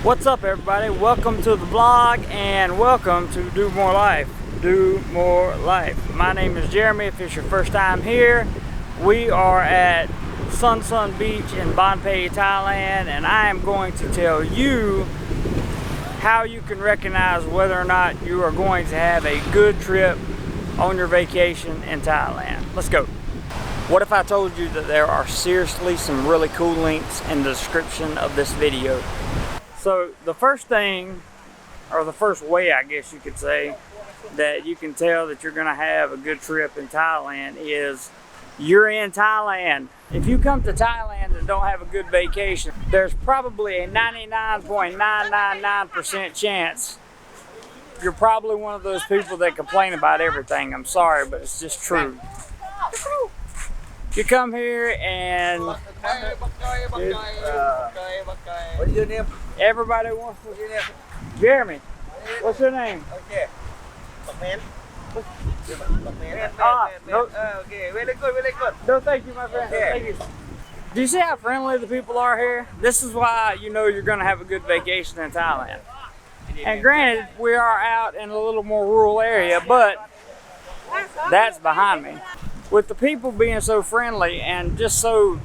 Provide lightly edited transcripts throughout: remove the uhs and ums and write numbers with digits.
What's up, everybody? Welcome to the vlog and welcome to Do More Life. Do More Life. My name is Jeremy. If it's your first time here, we are at Sun Beach in Bon Pay, Thailand, and I am going to tell you how you can recognize whether or not you are going to have a good trip on your vacation in Thailand. Let's go. What if I told you that there are seriously some really cool links in the description of this video? So the first thing, or the first way I guess you could say, that you can tell that you're going to have a good trip in Thailand is you're in Thailand. If you come to Thailand and don't have a good vacation, there's probably a 99.999% chance you're probably one of those people that complain about everything. I'm sorry, but it's just true. You come here and What is your name? everybody wants to. What's your name? Jeremy, what's your name? Okay. Bakman. No, Okay, very good. no, thank you, my friend. Okay. Thank you. Do you see how friendly the people are here? This is why you know you're going to have a good vacation in Thailand. And granted, we are out in a little more rural area, but that's behind me. With the people being so friendly and just so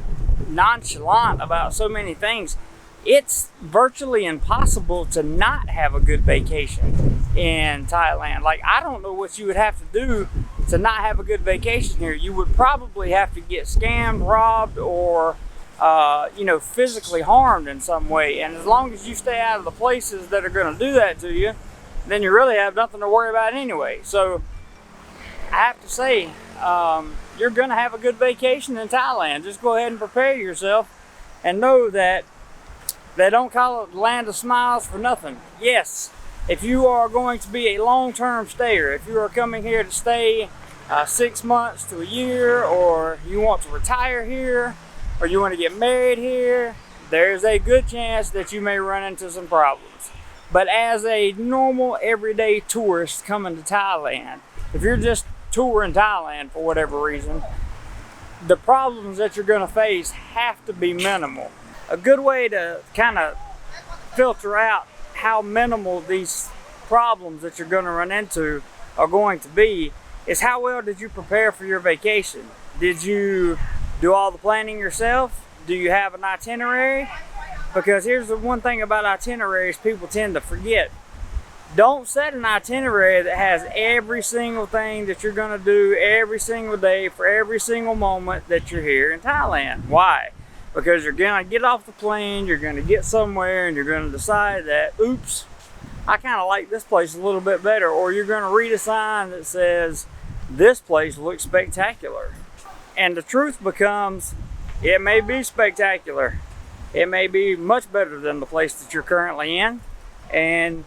nonchalant about so many things, it's virtually impossible to not have a good vacation in Thailand. Like, I don't know what you would have to do to not have a good vacation here. You would probably have to get scammed, robbed, or physically harmed in some way. And as long as you stay out of the places that are going to do that to you, then you really have nothing to worry about anyway. So I have to say, you're going to have a good vacation in Thailand. Just go ahead and prepare yourself and know that they don't call it the land of smiles for nothing. Yes, if you are going to be a long-term stayer, if you are coming here to stay 6 months to a year, or you want to retire here, or you want to get married here, there's a good chance that you may run into some problems. But as a normal, everyday tourist coming to Thailand, if you're just touring Thailand for whatever reason, the problems that you're going to face have to be minimal. A good way to kind of filter out how minimal these problems that you're going to run into are going to be is how well did you prepare for your vacation? Did you do all the planning yourself? Do you have an itinerary? Because here's the one thing about itineraries people tend to forget. Don't set an itinerary that has every single thing that you're going to do every single day for every single moment that you're here in Thailand. Why? Because you're going to get off the plane, you're going to get somewhere, and you're going to decide that, oops, I kind of like this place a little bit better. Or you're going to read a sign that says, this place looks spectacular. And the truth becomes, it may be spectacular. It may be much better than the place that you're currently in. And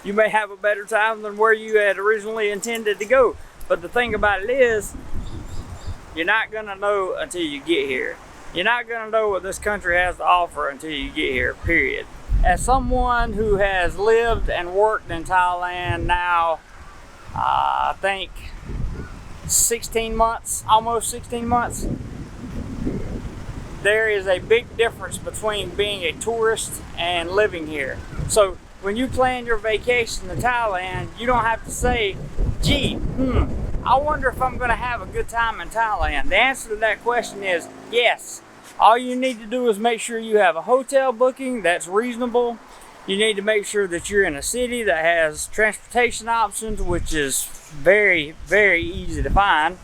you may have a better time than where you had originally intended to go. But the thing about it is, you're not going to know until you get here. You're not going to know what this country has to offer until you get here, period. As someone who has lived and worked in Thailand now, I think 16 months, almost 16 months, there is a big difference between being a tourist and living here. So when you plan your vacation to Thailand, you don't have to say, gee, I wonder if I'm going to have a good time in Thailand. The answer to that question is yes. All you need to do is make sure you have a hotel booking that's reasonable. You need to make sure that you're in a city that has transportation options, which is very, very easy to find.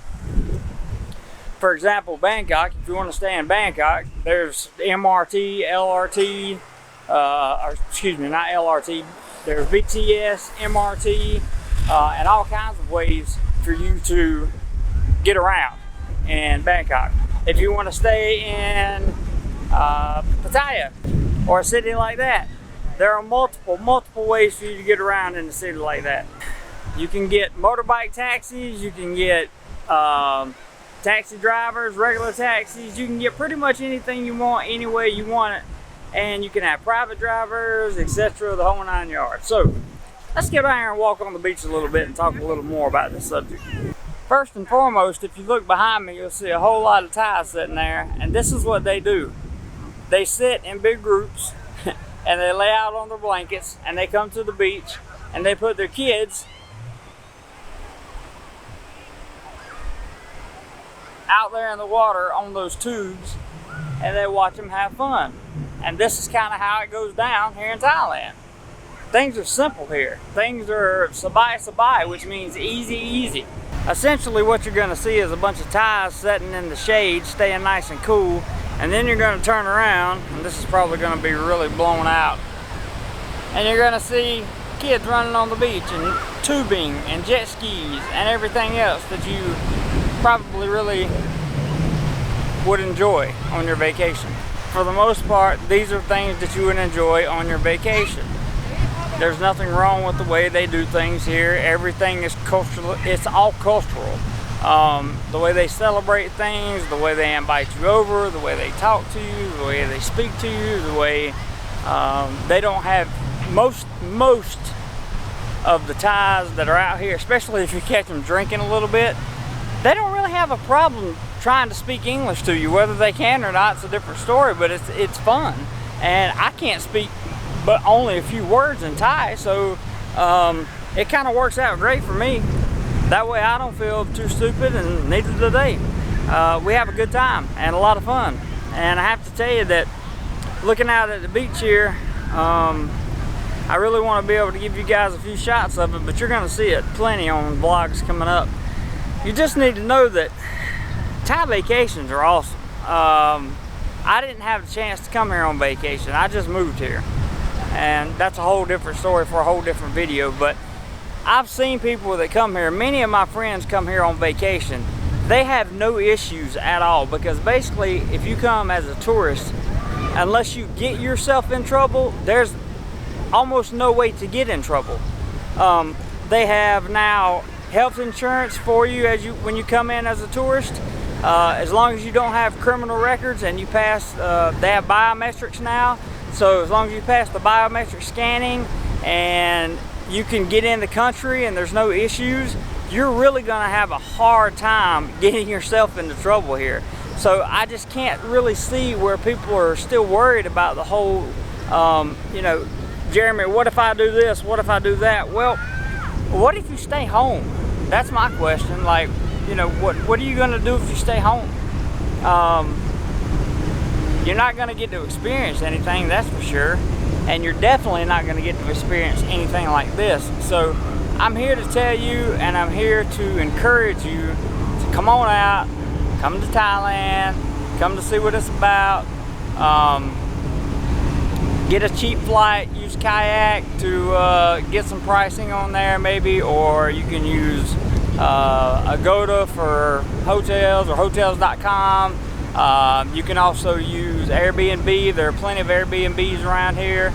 For example, Bangkok, if you want to stay in Bangkok, there's MRT, LRT, not LRT, there's BTS, MRT, and all kinds of ways for you to get around in Bangkok. If you want to stay in Pattaya or a city like that, there are multiple ways for you to get around in a city like that. You can get motorbike taxis, you can get taxi drivers, regular taxis, you can get pretty much anything you want, any way you want it, and you can have private drivers, etc., the whole 9 yards. So let's get out here and walk on the beach a little bit and talk a little more about this subject. First and foremost, if you look behind me, you'll see a whole lot of Thais sitting there, and this is what they do. They sit in big groups and they lay out on their blankets and they come to the beach and they put their kids out there in the water on those tubes and they watch them have fun. And this is kind of how it goes down here in Thailand. Things are simple here. Things are sabai, which means easy. Essentially what you're going to see is a bunch of Thais sitting in the shade, staying nice and cool, and then you're going to turn around, and this is probably going to be really blown out, and you're going to see kids running on the beach and tubing and jet skis and everything else that you probably really would enjoy on your vacation. For the most part, these are things that you would enjoy on your vacation. There's nothing wrong with the way they do things here. Everything is cultural. It's all cultural. The way they celebrate things, the way they invite you over, the way they talk to you, the way they speak to you, the way they don't have most of the Thais that are out here, especially if you catch them drinking a little bit, they don't really have a problem trying to speak English to you. Whether they can or not, it's a different story, but it's fun. And I can't speak but only a few words in Thai, so it kind of works out great for me. That way I don't feel too stupid, and neither do they. We have a good time and a lot of fun. And I have to tell you that looking out at the beach here, I really want to be able to give you guys a few shots of it, but you're going to see it plenty on vlogs coming up. You just need to know that Thai vacations are awesome. I didn't have a chance to come here on vacation. I just moved here. And that's a whole different story for a whole different video. But I've seen people that come here. Many of my friends come here on vacation. They have no issues at all, because basically if you come as a tourist, unless you get yourself in trouble, there's almost no way to get in trouble. They have now health insurance for you when you come in as a tourist. As long as you don't have criminal records and you pass, they have biometrics now. So as long as you pass the biometric scanning and you can get in the country and there's no issues, you're really going to have a hard time getting yourself into trouble here. So I just can't really see where people are still worried about the whole, you know, Jeremy, what if I do this? What if I do that? Well, what if you stay home? That's my question. Like, you know, what are you going to do if you stay home? You're not going to get to experience anything, that's for sure. And you're definitely not going to get to experience anything like this. So I'm here to tell you, and I'm here to encourage you to come on out, come to Thailand, come to see what it's about. Get a cheap flight, use kayak to get some pricing on there maybe, or you can use Agoda for hotels or hotels.com. You can also use Airbnb. There are plenty of Airbnbs around here.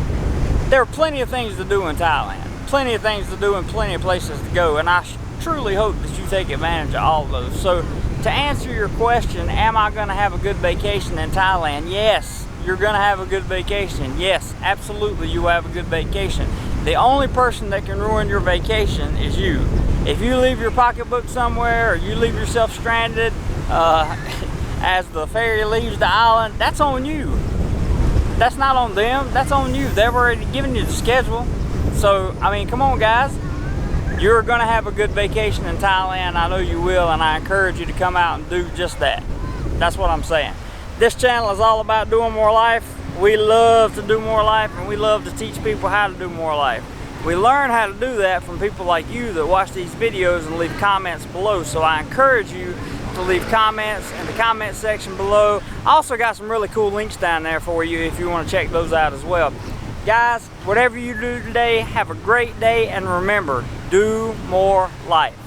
There are plenty of things to do in Thailand. Plenty of things to do and plenty of places to go. And I truly hope that you take advantage of all of those. So to answer your question, am I going to have a good vacation in Thailand? Yes, you're going to have a good vacation. Yes, absolutely you will have a good vacation. The only person that can ruin your vacation is you. If you leave your pocketbook somewhere, or you leave yourself stranded, as the ferry leaves the island, that's on you. That's not on them, that's on you. They've already given you the schedule. So, I mean, come on guys. You're gonna have a good vacation in Thailand. I know you will, and I encourage you to come out and do just that. That's what I'm saying. This channel is all about doing more life. We love to do more life, and we love to teach people how to do more life. We learn how to do that from people like you that watch these videos and leave comments below. So I encourage you to leave comments in the comment section below. I also got some really cool links down there for you if you want to check those out as well. Guys, whatever you do today, have a great day, and remember, do more life.